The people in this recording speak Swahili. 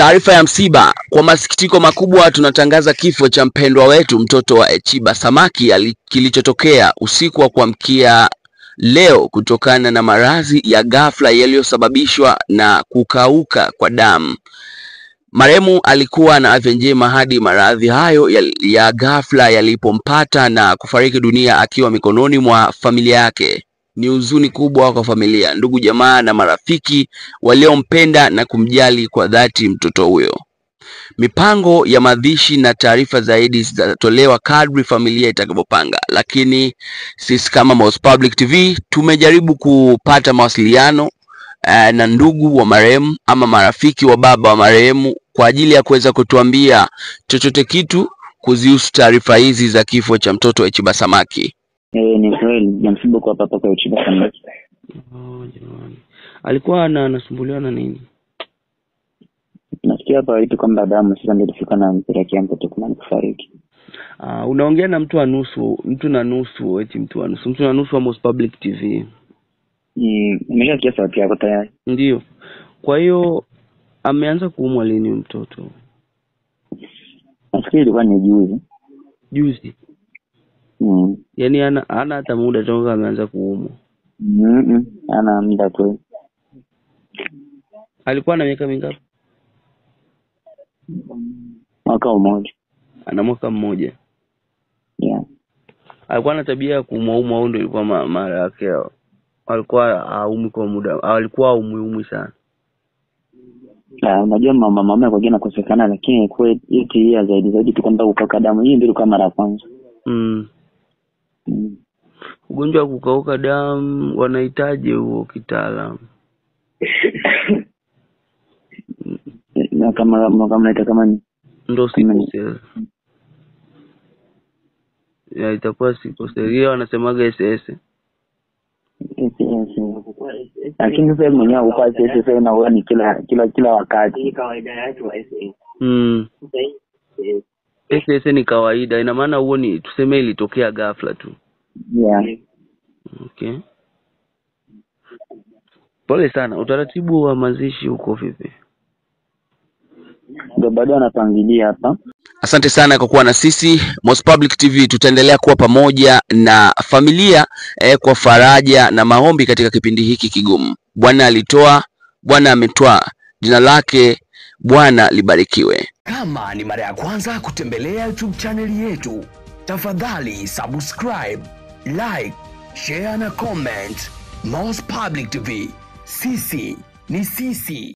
Taarifa ya msiba. Kwa masikitiko makubwa tunatangaza kifo cha mpendwa wetu mtoto wa Echiba Samaki kilichotokea usiku wa kuamkia leo kutokana na maradhi ya ghafla yaliyosababishwa na kukauka kwa damu. Marehemu alikuwa na afya njema hadi maradhi hayo ya ghafla yalipompata na kufariki dunia akiwa mikononi mwa familia yake. Ni huzuni kubwa kwa familia, ndugu, jamaa na marafiki waliompenda na kumjali kwa dhati mtoto huyo. Mipango ya mazishi na taarifa zaidi zitatolewa kadri familia itakavyopanga, lakini sisi kama Moz Public TV tumejaribu kupata mawasiliano na ndugu wa marehemu ama marafiki wa baba wa marehemu kwa ajili ya kuweza kutuambia chochote kitu kuzihusu taarifa hizi za kifo cha mtoto wa Echiba Samaki. Ni kweli jamsibu kwa papa kwa Echiba Samaki. Jamani. Alikuwa anasumbuliwa na nini? Nasikia hapa alipo kwamba damu sasa ndio tufika na mpelekea mtoto kuna kufariki. Unaongea na mtu na nusu, eti mtu na nusu wa Moz Public TV. Nimesikia sauti yako tayari. Ndio. Kwa hiyo ameanza kuumwa lini mtoto? Nafikiri ilikuwa ni juzi. Juzi. Yaani ana hata muda toka ameanza kuumwa. Ana muda tu. Alikuwa na miaka mingapi? Mwaka mmoja. Ana mwaka mmoja. Yeah. Alikuwa na tabia ya kuumwa au ndio ilikuwa mara yake? Alikuwa haumwi kwa muda. Alikuwa haumwi sana. Unajua mama kwa jina kukosekana, lakini kwa eti ya zaidi tu kwamba kukauka damu hii ndio kama mara ya kwanza. Ugonjwa wa kukauka damu wanahitaji huo kitaalamu. Na kama naita kama ni ndio sickle. Ya itakuwa sickle. Hiyo wanasemaga SS. Lakini sasa mwenyewe uko SS unaona ni kila wakati. Ni kawaida yake wa SS. SS ni kawaida, ina maana huo ni tuseme ilitokea ghafla tu. Yeah. Okay. Pole sana. Utaratibu wa mazishi uko vipi? Ndio bado anapangilia hapa. Asante sana kwa kuwa na sisi. Moz Public TV tutaendelea kuwa pamoja na familia kwa faraja na maombi katika kipindi hiki kigumu. Bwana alitoa, Bwana ametoa. Jina lake Bwana libarikiwe. Kama ni mara ya kwanza kutembelea YouTube channel yetu, tafadhali subscribe, like, share na comment. Moz Public TV. Sisi ni sisi.